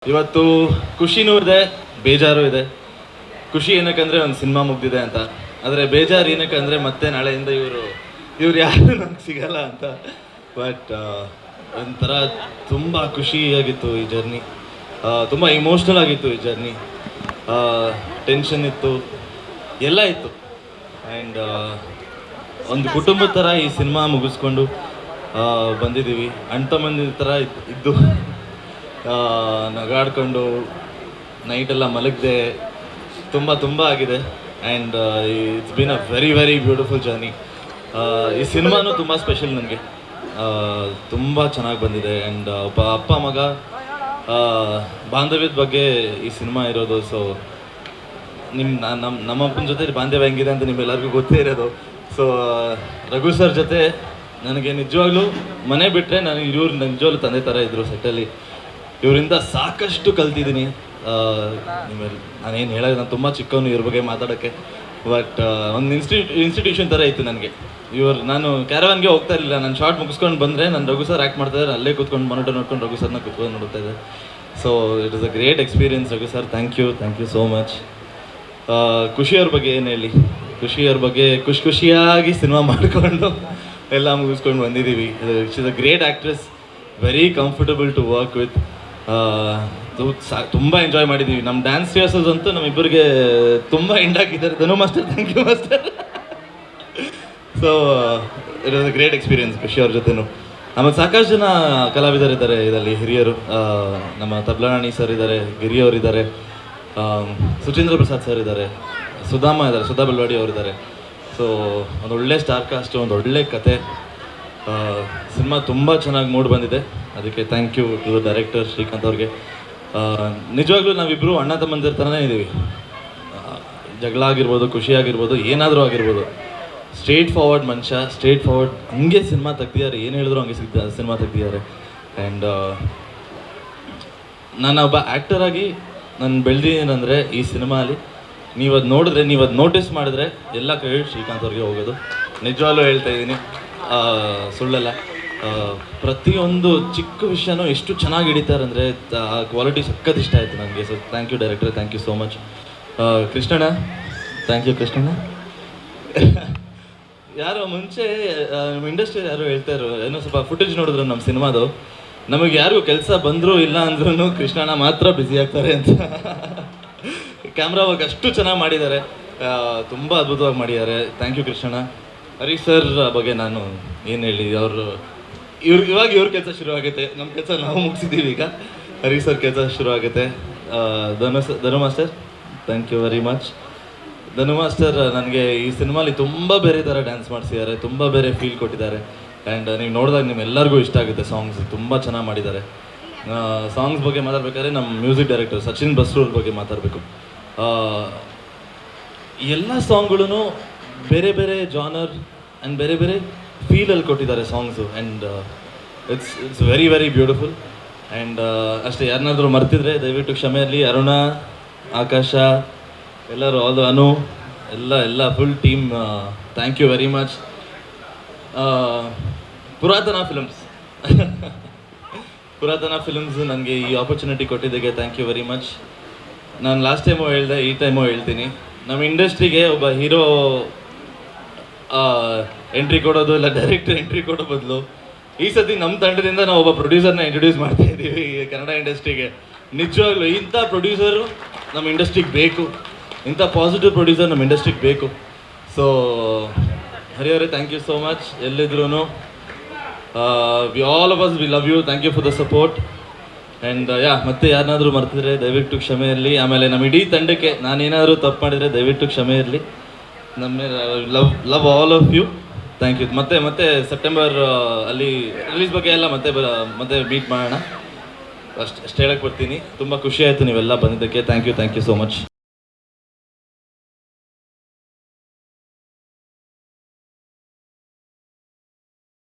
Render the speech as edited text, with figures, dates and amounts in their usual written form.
ಇವತ್ತು ಖುಷಿನೂ ಇದೆ, ಬೇಜಾರು ಇದೆ. ಖುಷಿ ಏನಕ್ಕಂದ್ರೆ ಒಂದು ಸಿನಿಮಾ ಮುಗ್ದಿದೆ ಅಂತ, ಆದರೆ ಬೇಜಾರು ಏನಕ್ಕಂದ್ರೆ ಮತ್ತೆ ನಾಳೆಯಿಂದ ಇವ್ರು ಯಾರು ನಂಗೆ ಸಿಗಲ್ಲ ಅಂತ. ಬಟ್ ಒಂಥರ ತುಂಬ ಖುಷಿಯಾಗಿತ್ತು ಈ ಜರ್ನಿ, ತುಂಬ ಇಮೋಷ್ನಲ್ ಆಗಿತ್ತು ಈ ಜರ್ನಿ. ಟೆನ್ಷನ್ ಇತ್ತು, ಎಲ್ಲ ಇತ್ತು. ಆ್ಯಂಡ್ ಒಂದು ಕುಟುಂಬದ ಥರ ಈ ಸಿನಿಮಾ ಮುಗಿಸ್ಕೊಂಡು ಬಂದಿದ್ದೀವಿ. ಅಣ್ಣ ತಮ್ಮಂದಿರ ಥರ ಇದ್ದು ನಗಾಡ್ಕೊಂಡು ನೈಟೆಲ್ಲ ಮಲಗದೆ ತುಂಬ ಆಗಿದೆ. And it's been a very very beautiful journey. ಈ ಸಿನಿಮಾನು ತುಂಬ ಸ್ಪೆಷಲ್ ನನಗೆ, ತುಂಬ ಚೆನ್ನಾಗಿ ಬಂದಿದೆ. ಆ್ಯಂಡ್ ಒಬ್ಬ ಅಪ್ಪ ಮಗ ಬಾಂಧವ್ಯದ ಬಗ್ಗೆ ಈ ಸಿನಿಮಾ ಇರೋದು. ಸೊ ನಮ್ಮಪ್ಪನ ಜೊತೆ ಬಾಂಧವ್ಯ ಹೆಂಗಿದೆ ಅಂತ ನಿಮ್ಮೆಲ್ಲರಿಗೂ ಗೊತ್ತೇ ಇರೋದು. ಸೊ ರಘು ಸರ್ ಜೊತೆ ನನಗೆ ನಿಜವಾಗ್ಲೂ ಮನೆ ಬಿಟ್ಟರೆ ನನಗೆ ಇವ್ರು ನಿಜವಾಗ್ಲೂ ತಂದೆ ಥರ ಇದ್ದರು ಸೆಟ್ಟಲ್ಲಿ. ಇವರಿಂದ ಸಾಕಷ್ಟು ಕಲ್ತಿದ್ದೀನಿ. ನಾನೇನು ಹೇಳೋದು, ನಾನು ತುಂಬ ಚಿಕ್ಕವನು ಇವ್ರ ಬಗ್ಗೆ ಮಾತಾಡೋಕ್ಕೆ. ಬಟ್ ಒಂದು ಇನ್ಸ್ಟಿಟ್ಯೂಷನ್ ಥರ ಇತ್ತು ನನಗೆ. ನಾನು ಕ್ಯಾರವಾನ್ಗೆ ಹೋಗ್ತಾ ಇರಲಿಲ್ಲ. ನಾನು ಶಾರ್ಟ್ ಮುಗಿಸ್ಕೊಂಡು ಬಂದರೆ ನಾನು ರಘು ಸರ್ ಆ್ಯಕ್ಟ್ ಮಾಡ್ತಾಯಿದ್ದಾರೆ, ಅಲ್ಲೇ ಕೂತ್ಕೊಂಡು ಮಾನಿಟರ್ ನೋಡ್ಕೊಂಡು ರಘು ಸರ್ನ ಕೂತ್ಕೊಂಡು ನೋಡ್ತಾ ಇದ್ದೆ. So it is a great experience. Raghu sir thank you so much. ಖುಷಿಯವ್ರ ಬಗ್ಗೆ ಏನು ಹೇಳಿ, ಖುಷಿಯವ್ರ ಬಗ್ಗೆ ಖುಷಿಯಾಗಿ ಸಿನಿಮಾ ಮಾಡಿಕೊಂಡು ಎಲ್ಲ ಮುಗಿಸ್ಕೊಂಡು ಬಂದಿದ್ದೀವಿ. It's is a great actress, very comfortable to work with. ತುಂಬ ಎಂಜಾಯ್ ಮಾಡಿದ್ದೀವಿ. ನಮ್ಮ ಡ್ಯಾನ್ಸ್ ರಿಹರ್ಸಲ್ಸ್ ಅಂತೂ ನಮ್ಮಿಬ್ಬರಿಗೆ ತುಂಬ ಎಂಡಾಕಿದ್ದಾರೆ. Dhanu master, thank you master. So it was a great experience ಖುಷಿಯವ್ರ ಜೊತೆನೂ. ಆಮೇಲೆ ಸಾಕಷ್ಟು ಜನ ಕಲಾವಿದರಿದ್ದಾರೆ ಇದರಲ್ಲಿ, ಹಿರಿಯರು. ನಮ್ಮ ತಬ್ಲಾಣಿ ಸರ್ ಇದ್ದಾರೆ, ಗಿರಿಯವರಿದ್ದಾರೆ, ಸುಚೇಂದ್ರ ಪ್ರಸಾದ್ ಸರ್ ಇದ್ದಾರೆ, ಸುಧಾ ಬೆಲ್ವಾಡಿ ಅವರಿದ್ದಾರೆ. ಸೊ ಒಂದು ಒಳ್ಳೆ ಸ್ಟಾರ್ ಕಾಸ್ಟ್, ಒಂದು ಒಳ್ಳೆ ಕತೆ. ಸಿನಿಮಾ ತುಂಬ ಚೆನ್ನಾಗಿ ಮೂಡ್ ಬಂದಿದೆ. ಅದಕ್ಕೆ thank you to director Srikanth ಅವ್ರಿಗೆ. ನಿಜವಾಗ್ಲೂ ನಾವಿಬ್ಬರು ಅಣ್ಣ ತಮ್ಮಂದಿರ ಥರನೇ ಇದ್ದೀವಿ. ಜಗಳ ಆಗಿರ್ಬೋದು, ಖುಷಿ ಆಗಿರ್ಬೋದು, ಏನಾದರೂ ಆಗಿರ್ಬೋದು, ಸ್ಟ್ರೇಟ್ ಫಾರ್ವರ್ಡ್ ಮನುಷ್ಯ, ಸ್ಟ್ರೇಟ್ ಫಾರ್ವರ್ಡ್. ಹಂಗೆ ಸಿನಿಮಾ ತೆಗ್ದಿದ್ದಾರೆ, ಏನು ಹೇಳಿದ್ರು ಹಂಗೆ ಸಿನಿಮಾ ತೆಗ್ದಿದ್ದಾರೆ. ಆ್ಯಂಡ್ ನಾನು ಒಬ್ಬ ಆ್ಯಕ್ಟರಾಗಿ ನಾನು ಬೆಳೆದಿದ್ದೀನಂದರೆ ಈ ಸಿನಿಮಾಲಿ ನೀವು ಅದು ನೋಡಿದ್ರೆ, ನೀವು ಅದು ನೋಟಿಸ್ ಮಾಡಿದ್ರೆ ಎಲ್ಲ ಕ್ರೆಡಿಟ್ ಶ್ರೀಕಾಂತ್ ಅವ್ರಿಗೆ ಹೋಗೋದು. ನಿಜವಾಗ್ಲೂ ಹೇಳ್ತಾ ಇದ್ದೀನಿ, ಸುಳ್ಳಲ್ಲ. ಪ್ರತಿಯೊಂದು ಚಿಕ್ಕ ವಿಷಯನೂ ಎಷ್ಟು ಚೆನ್ನಾಗಿ ಹಿಡಿತಾರೆ ಅಂದರೆ ಆ ಕ್ವಾಲಿಟಿ ಸಖತ್ ಇಷ್ಟ ಆಯಿತು ನನಗೆ. So thank you director, thank you so much. ಕೃಷ್ಣಣ್ಣ, ಥ್ಯಾಂಕ್ ಯು ಕೃಷ್ಣಣ್ಣ. ಯಾರೋ ಮುಂಚೆ ನಮ್ಮ ಇಂಡಸ್ಟ್ರಿ ಯಾರು ಹೇಳ್ತಾಯಿದ್ರು, ಏನೋ ಸ್ವಲ್ಪ ಫುಟೇಜ್ ನೋಡಿದ್ರು ನಮ್ಮ ಸಿನಿಮಾದು, ನಮಗೆ ಯಾರಿಗೂ ಕೆಲಸ ಬಂದರೂ ಇಲ್ಲ ಅಂದ್ರೂ ಕೃಷ್ಣಣ್ಣ ಮಾತ್ರ ಬ್ಯುಸಿ ಆಗ್ತಾರೆ ಅಂತ. ಕ್ಯಾಮ್ರಾ ವರ್ಕ್ ಅಷ್ಟು ಚೆನ್ನಾಗಿ ಮಾಡಿದ್ದಾರೆ, ತುಂಬ ಅದ್ಭುತವಾಗಿ ಮಾಡಿದ್ದಾರೆ. ಥ್ಯಾಂಕ್ ಯು ಕೃಷ್ಣಣ್ಣ. ಹರೀಶ್ ಸರ್ ಬಗ್ಗೆ ನಾನು ಏನು ಹೇಳಿ, ಇವಾಗ ಇವ್ರ ಕೆಲಸ ಶುರು ಆಗುತ್ತೆ, ನಮ್ಮ ಕೆಲಸ ನಾವು ಮುಗಿಸಿದ್ದೀವಿ ಈಗ. ಹರೀಶ್ ಸರ್ ಕೆಲಸ ಶುರು ಆಗುತ್ತೆ. Dhanu master, thank you very much. Dhanu master ನನಗೆ ಈ ಸಿನಿಮಾಲಿ ತುಂಬ ಬೇರೆ ಥರ ಡ್ಯಾನ್ಸ್ ಮಾಡಿಸಿದ್ದಾರೆ, ತುಂಬ ಬೇರೆ ಫೀಲ್ ಕೊಟ್ಟಿದ್ದಾರೆ. ಆ್ಯಂಡ್ ನೀವು ನೋಡಿದಾಗ ನಿಮ್ಮೆಲ್ಲರಿಗೂ ಇಷ್ಟ ಆಗುತ್ತೆ. ಸಾಂಗ್ಸ್ ತುಂಬ ಚೆನ್ನಾಗಿ ಮಾಡಿದ್ದಾರೆ. ಸಾಂಗ್ಸ್ ಬಗ್ಗೆ ಮಾತಾಡ್ಬೇಕಾದ್ರೆ ನಮ್ಮ ಮ್ಯೂಸಿಕ್ ಡೈರೆಕ್ಟರ್ ಸಚಿನ್ ಬಸ್ರೂರ್ ಬಗ್ಗೆ ಮಾತಾಡಬೇಕು. ಎಲ್ಲ ಸಾಂಗ್ಗಳೂ ಬೇರೆ ಬೇರೆ ಜಾನರ್ ಆ್ಯಂಡ್ ಬೇರೆ ಬೇರೆ ಫೀಲಲ್ಲಿ ಕೊಟ್ಟಿದ್ದಾರೆ songs. And it's very very beautiful. And ಅಷ್ಟೇ, ಯಾರನ್ನಾದ್ರೂ ಮರ್ತಿದ್ರೆ ದಯವಿಟ್ಟು ಕ್ಷಮೆ ಇರಲಿ. ಅರುಣ, ಆಕಾಶ, ಎಲ್ಲರೂ, ಅದು ಅನು, ಎಲ್ಲ full team, thank you very much. Puratana films ನನಗೆ ಈ ಆಪರ್ಚುನಿಟಿ ಕೊಟ್ಟಿದ್ದಕ್ಕೆ ಥ್ಯಾಂಕ್ ಯು ವೆರಿ ಮಚ್. ನಾನು ಲಾಸ್ಟ್ ಟೈಮು ಹೇಳಿದೆ, ಈ ಟೈಮು ಹೇಳ್ತೀನಿ, ನಮ್ಮ ಇಂಡಸ್ಟ್ರಿಗೆ ಒಬ್ಬ ಹೀರೋ ಎಂಟ್ರಿ ಕೊಡೋದು ಇಲ್ಲ ಡೈರೆಕ್ಟರ್ ಎಂಟ್ರಿ ಕೊಡೋ ಬದಲು ಈ ಸತಿ ನಮ್ಮ ತಂಡದಿಂದ ನಾವು ಒಬ್ಬ ಪ್ರೊಡ್ಯೂಸರ್ನ ಇಂಟ್ರೊಡ್ಯೂಸ್ ಮಾಡ್ತಾ ಇದ್ದೀವಿ ಕನ್ನಡ ಇಂಡಸ್ಟ್ರಿಗೆ. ನಿಜವಾಗ್ಲೂ ಇಂಥ ಪ್ರೊಡ್ಯೂಸರು ನಮ್ಮ ಇಂಡಸ್ಟ್ರಿಗೆ ಬೇಕು, ಇಂಥ ಪಾಸಿಟಿವ್ ಪ್ರೊಡ್ಯೂಸರ್ ನಮ್ಮ ಇಂಡಸ್ಟ್ರಿಗೆ ಬೇಕು. ಸೊ ಹರಿಯವರೇ, ಥ್ಯಾಂಕ್ ಯು ಸೋ ಮಚ್. ಎಲ್ಲಿದ್ರು we all of us we love you, thank you for the support. And ಮತ್ತೆ ಯಾರನ್ನಾದರೂ ಮರ್ತಿದ್ರೆ ದಯವಿಟ್ಟು ಕ್ಷಮೆ ಇರಲಿ. ಆಮೇಲೆ ನಮ್ಮ ಇಡೀ ತಂಡಕ್ಕೆ ನಾನೇನಾದರೂ ತಪ್ಪು ಮಾಡಿದರೆ ದಯವಿಟ್ಟು ಕ್ಷಮೆ ಇರಲಿ. ನಮ್ಮ love all of you, thank you. ಮತ್ತೆ ಸೆಪ್ಟೆಂಬರ್ ಅಲ್ಲಿ ರಿಲೀಸ್ ಬಗ್ಗೆ ಎಲ್ಲ ಮತ್ತೆ ಮೀಟ್ ಮಾಡೋಣ. ಅಷ್ಟು ಹೇಳಕ್ಕೆ ಬರ್ತೀನಿ. ತುಂಬ ಖುಷಿ ಆಯಿತು ನೀವೆಲ್ಲ ಬಂದಿದ್ದಕ್ಕೆ. Thank you so much.